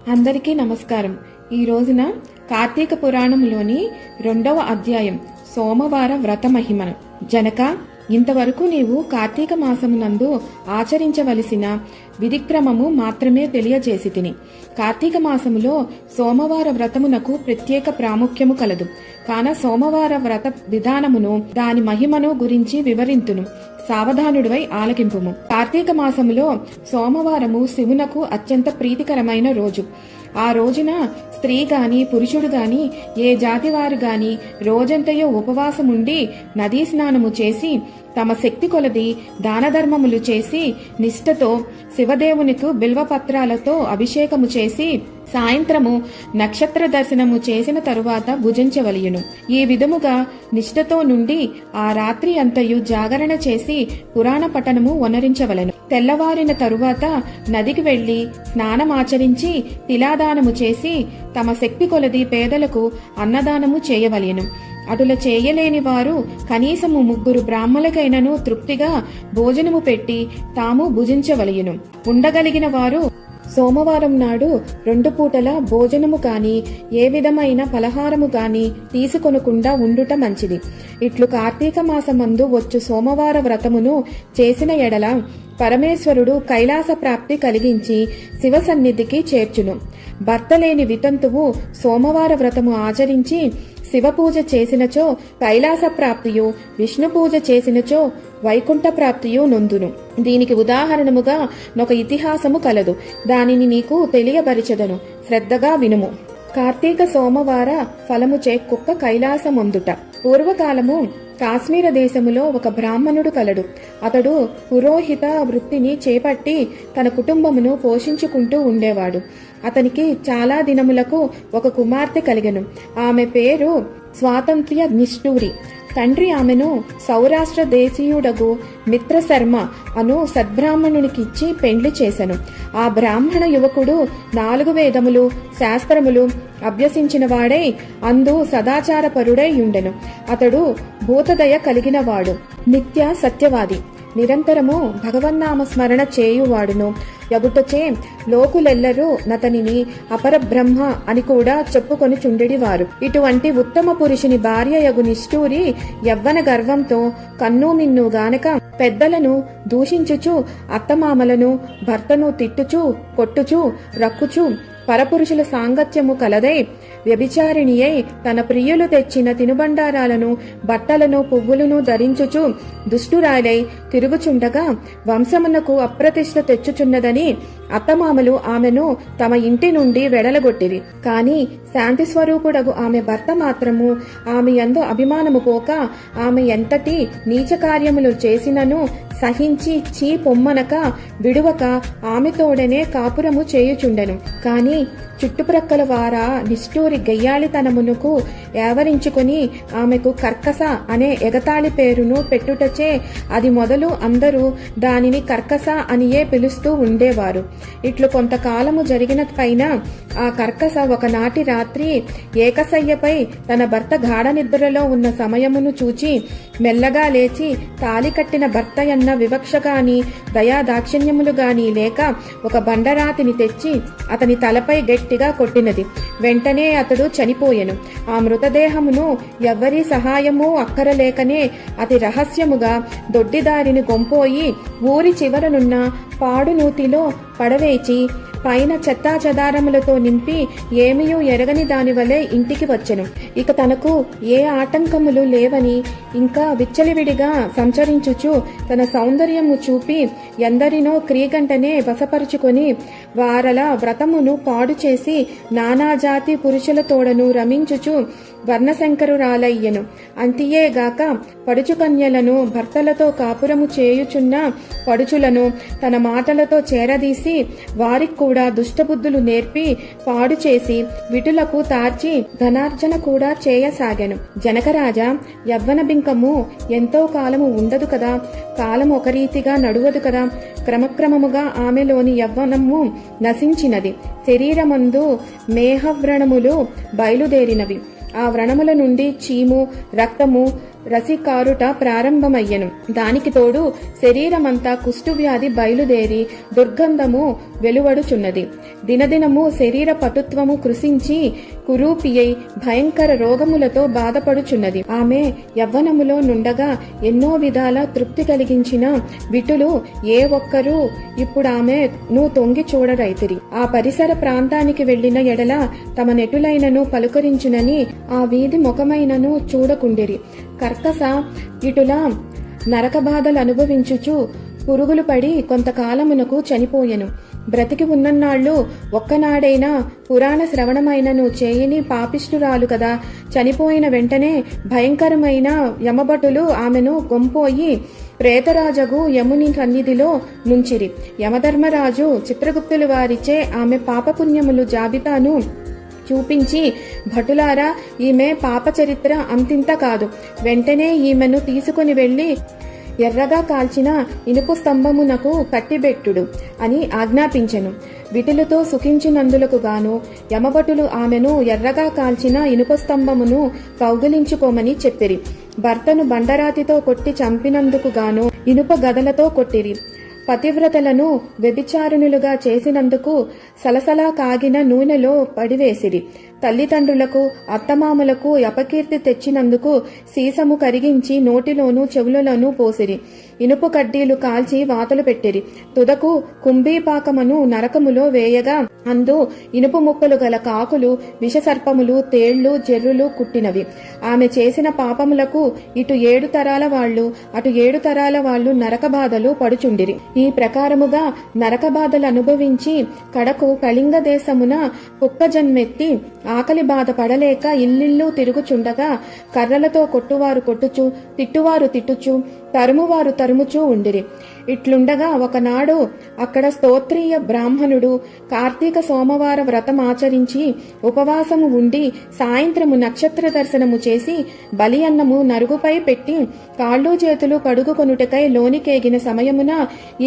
అందరికీ నమస్కారం. ఈ రోజున కార్తీక పురాణంలోని 2వ అధ్యాయం సోమవార వ్రత మహిమను. జనక, ఇంతవరకు నీవు కార్తీక మాసమునందు ఆచరించవలసిన విధిక్రమము మాత్రమే తెలియజేసి తిని. కార్తీక మాసములో సోమవార వ్రతమునకు ప్రత్యేక ప్రాముఖ్యము కలదు. కాన సోమవార వ్రత విధానమును దాని మహిమను గురించి వివరింతును. సావధానుడివై ఆలకింపుము. కార్తీక మాసములో సోమవారము శివునకు అత్యంత ప్రీతికరమైన రోజు. ఆ రోజున స్త్రీ గాని పురుషుడు గాని ఏ జాతివారు గాని రోజంతయో ఉపవాసముండి నదీ స్నానము చేసి తమ శక్తి కొలది దానధర్మములు చేసి నిష్ఠతో శివదేవునికి బిల్వపత్రాలతో అభిషేకము చేసి సాయంత్రము నక్షత్ర దర్శనము చేసిన తరువాత భుజించవలయును. ఈ విధముగా నిష్ఠతో నుండి ఆ రాత్రి అంతయు జాగరణ చేసి పురాణ పఠనము వనరించవలెను. తెల్లవారిన తరువాత నదికి వెళ్లి స్నానమాచరించి తిలాదానము చేసి తమ శక్తి కొలది పేదలకు అన్నదానము చేయవలెను. అటుల చేయలేని వారు కనీసము 3 బ్రాహ్మణులకైనను తృప్తిగా భోజనము పెట్టి తాము భుజించవలయును. ఉండగలిగిన వారు సోమవారం నాడు 2 పూటల భోజనము కాని ఏ విధమైన పలహారము గాని తీసుకొనకుండా ఉండుట మంచిది. ఇట్లు కార్తీక మాసమందు వచ్చు సోమవార వ్రతమును చేసిన ఎడల పరమేశ్వరుడు కైలాస ప్రాప్తి కలిగించి శివ సన్నిధికి చేర్చును. భర్త లేని వితంతువు సోమవార వ్రతము ఆచరించి శివ పూజ చేసినచో కైలాస ప్రాప్తియు, విష్ణు పూజ చేసినచో వైకుంఠ ప్రాప్తియు నొందును. దీనికి ఉదాహరణముగా ఒక ఇతిహాసము కలదు. దానిని నీకు తెలియబరిచెదను, శ్రద్ధగా వినుము. కార్తీక సోమవార ఫలముచే కుక్క కైలాసమొందుట. పూర్వకాలము కాశ్మీర దేశములో ఒక బ్రాహ్మణుడు కలడు. అతడు పురోహిత వృత్తిని చేపట్టి తన కుటుంబమును పోషించుకుంటూ ఉండేవాడు. అతనికి చాలా దినములకు ఒక కుమార్తె కలిగెను. ఆమె పేరు స్వాతంత్ర్య నిష్ఠూరి. తండ్రి ఆమెను సౌరాష్ట్ర దేశీయుడగు మిత్రశర్మ అను సద్బ్రాహ్మణునికిచ్చి పెండ్లి చేసెను. ఆ బ్రాహ్మణ యువకుడు 4 వేదములు శాస్త్రములు అభ్యసించిన వాడై అందు సదాచారపరుడై ఉండెను. అతడు భూతదయ కలిగినవాడు, నిత్య సత్యవాది, నిరంతరము భగవన్నామ స్మరణ చేయువాడును యగుటచే లోకులెల్లరూ నతనిని అపరబ్రహ్మ అని కూడా చెప్పుకొని చుండెడివారు. ఇటువంటి ఉత్తమ పురుషుని భార్య యగు నిష్ఠూరి యవ్వన గర్వంతో కన్ను మిన్ను గానక పెద్దలను దూషించుచు అత్తమామలను భర్తను తిట్టుచు కొట్టుచు రక్కుచు పరపురుషుల సాంగత్యము కలదై వ్యభిచారిణియై తన ప్రియులు తెచ్చిన తినుబండారాలను బట్టలను పువ్వులను ధరించుచు దుష్టురాలై తిరుగుచుండగా వంశమునకు అప్రతిష్ట తెచ్చుచున్నదని అత్తమామలు ఆమెను తమ ఇంటి నుండి వెడలగొట్టిరి. కాని శాంతి స్వరూపుడగు ఆమె భర్త మాత్రము ఆమె యందు అభిమానము పోక ఆమె ఎంతటి నీచ కార్యములు చేసినను సహించి చీ పొమ్మనక విడువక ఆమెతోడనే కాపురము చేయుచుండెను. కాని చుట్టుప్రక్కల వారా నిష్ఠూరి గయ్యాళితనమునకు ఏవరించుకుని ఆమెకు కర్కస అనే ఎగతాళి పేరును పెట్టుటచే అది మొదలు అందరూ దానిని కర్కస అనియే పిలుస్తూ ఉండేవారు. ఇట్లు కొంతకాలము జరిగిన పైన ఆ కర్కస ఒకనాటి రాత్రి ఏకశయ్యపై తన భర్త గాఢ నిద్రలో ఉన్న సమయమును చూచి మెల్లగా లేచి తాలి కట్టిన భర్త అన్న వివక్ష గాని దయా దాక్షిణ్యములు గాని లేక ఒక బండరాతిని తెచ్చి అతని తలపై గట్టిగా కొట్టినది. వెంటనే అతడు చనిపోయెను. ఆ మృతదేహమును ఎవ్వరి సహాయము అక్కరలేకనే అతి రహస్యముగా దొడ్డిదారిని గొంపోయి ఊరి చివరనున్న పాడు నూతిలో పడవేచి పైన చెత్తా చెదారములతో నింపి ఏమీయూ ఎరగని దాని వలె ఇంటికి వచ్చెను. ఇక తనకు ఏ ఆటంకములు లేవని ఇంకా విచ్చలివిడిగా సంచరించుచు తన సౌందర్యము చూపి ఎందరినో క్రీగంటనే వశపరుచుకొని వారల వ్రతమును పాడు చేసి నానాజాతి పురుషులతోడను రమించుచు వర్ణశంకరురాలయ్యెను. అంతియేగాక పడుచుకన్యలను భర్తలతో కాపురము చేయుచున్న పడుచులను తన మాటలతో చేరదీసి వారికి కూడా దుష్టబుద్ధులు నేర్పి పాడు చేసి విటులకు తార్చి ధనార్జన కూడా చేయసాగాను. జనకరాజా, యవ్వన బింకము ఎంతో కాలము ఉండదు కదా, కాలం ఒక రీతిగా నడువదు కదా. క్రమక్రమముగా ఆమెలోని యవ్వనము నశించినది. శరీరమందు మేహవ్రణములు బయలుదేరినవి. ఆ వ్రణముల నుండి చీము, రక్తము రసికారుట ప్రారంభమయ్యెను. దానికి తోడు శరీరమంతా కుష్ఠువ్యాధి బయలుదేరి దుర్గంధము వెలువడుచున్నది. దినదినము శరీర పటుత్వము కృశించి కురూపియై భయంకర రోగములతో బాధపడుచున్నది. ఆమె యవ్వనములో నుండగా ఎన్నో విధాల తృప్తి కలిగించిన విటులు ఏ ఒక్కరూ ఇప్పుడు ఆమెను తొంగి చూడరైతిరి. ఆ పరిసర ప్రాంతానికి వెళ్లిన ఎడల తమ నెటులైనను పలుకరించునని ఆ వీధి ముఖమైనను చూడకుండిరి. కర్కస ఇటుల నరక బాధలు అనుభవించుచు పురుగులు పడి కొంతకాలమునకు చనిపోయెను. బ్రతికి ఉన్నన్నాళ్ళు ఒక్కనాడైనా పురాణ శ్రవణమైనను చేయని పాపిష్టురాలు కదా. చనిపోయిన వెంటనే భయంకరమైన యమభటులు ఆమెను గొంపోయి ప్రేతరాజగు యముని సన్నిధిలో నుంచిరి. యమధర్మరాజు చిత్రగుప్తులు వారిచే ఆమె పాపపుణ్యములు జాబితాను చూపించి, భటులారా, ఈమె పాప చరిత్ర అంతింత కాదు, వెంటనే ఈమెను తీసుకుని వెళ్లి ఎర్రగా కాల్చిన ఇనుపు స్తంభమునకు కట్టిబెట్టుడు అని ఆజ్ఞాపించెను. విటులతో సుఖించినందులకు గాను యమభటులు ఆమెను ఎర్రగా కాల్చిన ఇనుప స్తంభమును కౌగిలించుకోమని చెప్పిరి. భర్తను బండరాతితో కొట్టి చంపినందుకు గాను ఇనుప గదలతో కొట్టిరి. పతివ్రతలను వ్యభిచారిణులుగా చేసినందుకు సలసలా కాగిన నూనెలో పడివేసిరి. తల్లిదండ్రులకు అత్తమామలకు అపకీర్తి తెచ్చినందుకు సీసము కరిగించి నోటిలోనూ చెవులలోనూ పోసిరి. ఇనుపు కడ్డీలు కాల్చి వాతలు పెట్టిరి. తుదకు కుంభీపాకమును నరకములో వేయగా అందు ఇనుపు ముక్కలు గల కాకులు, విషసర్పములు, తేళ్లు, జెర్రులు కుట్టినవి. ఆమె చేసిన పాపములకు ఇటు 7 తరాల వాళ్లు అటు 7 తరాల వాళ్లు నరక బాధలు పడుచుండిరి. ఈ ప్రకారముగా నరక బాధలు అనుభవించి కడకు కళింగ దేశమున కుక్క జన్మెత్తి ఆకలి బాధ పడలేక ఇల్లిల్లు తిరుగుచుండగా కర్రలతో కొట్టువారు కొట్టుచు, తిట్టువారు తిట్టుచు, తరుమువారు తరుముచూ ఉండిరి. ఇట్లుండగా ఒకనాడు అక్కడ స్తోత్రీయ బ్రాహ్మణుడు కార్తీక సోమవార వ్రతం ఆచరించి ఉపవాసము ఉండి సాయంత్రము నక్షత్ర దర్శనము చేసి బలి అన్నము నరుగుపై పెట్టి కాళ్ళు చేతులు కడుగుకొనుటకై లోనికేగిన సమయమున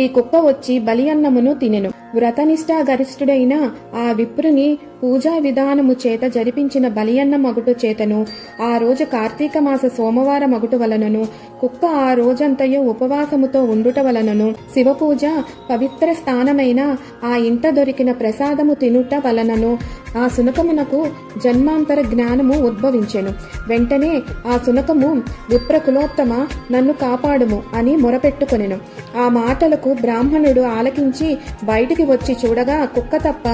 ఈ కుక్క వచ్చి బలి అన్నమును తినెను. వ్రతనిష్టా గరిష్ఠుడైన ఆ విప్రుని పూజా విధానము చేత జరిపించిన బలియన్న మగుటు చేతను ఆ రోజు కార్తీక మాస సోమవార మగుటు వలనను కుక్క ఆ రోజంతయు ఉపవాసముతో ఉండుట వలనను శివపూజ పవిత్ర స్థానమైన ఆ ఇంట దొరికిన ప్రసాదము తినుట వలనను ఆ శునకమునకు జన్మాంతర జ్ఞానము ఉద్భవించెను. వెంటనే ఆ శునకము, విప్రకులోత్తమ, నన్ను కాపాడుము అని మొరపెట్టుకొనెను. ఆ మాటలకు బ్రాహ్మణుడు ఆలకించి బయటికి వచ్చి చూడగా కుక్క తప్ప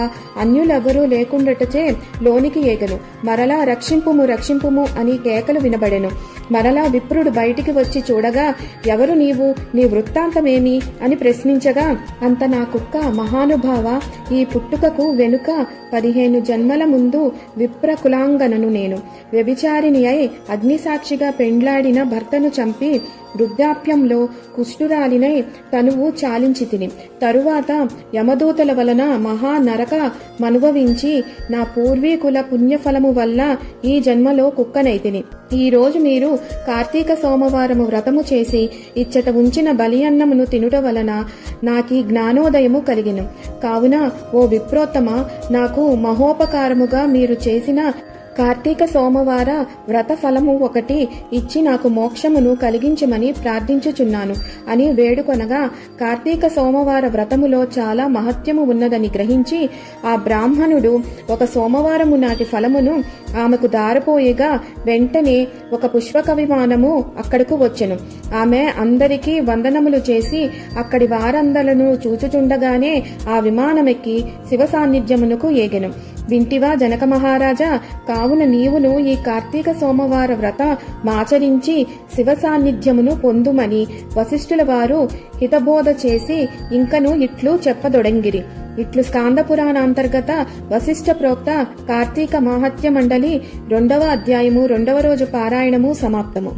అన్యులెవరూ లేకుండటచే లోనికి ఏగను. మరలా రక్షింపుము రక్షింపుము అని కేకలు వినబడెను. మరలా విప్రుడు బయటికి వచ్చి చూడగా, ఎవరు నీవు, నీ వృత్తాంతమేమి అని ప్రశ్నించగా, అంత నా కుక్క, మహానుభావ, ఈ పుట్టుకకు వెనుక 15 జన్మల ముందు విప్ర కులాంగనను నేను. వ్యభిచారిణి అయి అగ్నిసాక్షిగా పెండ్లాడిన భర్తను చంపి వృద్ధాప్యంలో కుష్ఠురాలినై తనువు చాలించి తిని తరువాత యమదూతల వలన మహా నరక మనుభవించి నా పూర్వీకుల పుణ్యఫలము వల్ల ఈ జన్మలో కుక్కనైతిని. ఈ రోజు మీరు కార్తీక సోమవారము వ్రతము చేసి ఇచ్చట ఉంచిన బలి అన్నమును తినుట వలన నాకీ జ్ఞానోదయము కలిగిను. కావున ఓ విప్రోత్తమ, నాకు మహోపకారముగా మీరు చేసిన కార్తీక సోమవార వ్రత ఫలము ఒకటి ఇచ్చి నాకు మోక్షమును కలిగించమని ప్రార్థించుచున్నాను అని వేడుకొనగా, కార్తీక సోమవార వ్రతములో చాలా మహత్యము ఉన్నదని గ్రహించి ఆ బ్రాహ్మణుడు ఒక సోమవారము నాటి ఫలమును ఆమెకు దారపోయేగా వెంటనే ఒక పుష్పక విమానము అక్కడకు వచ్చెను. ఆమె అందరికీ వందనములు చేసి అక్కడి వారందలను చూచుచుండగానే ఆ విమానమెక్కి శివ సాన్నిధ్యమునకు ఏగెను. వింటివా జనక మహారాజా, కావున నీవును ఈ కార్తీక సోమవార వ్రత మాచరించి శివ సాన్నిధ్యమును పొందుమని వశిష్ఠుల వారు హితబోధ చేసి ఇంకను ఇట్లు చెప్పదొడంగిరి. ఇట్లు స్కాంద పురాణాంతర్గత వశిష్ఠ ప్రోక్త కార్తీక మాహత్య మండలి 2వ అధ్యాయము 2వ రోజు పారాయణము సమాప్తము.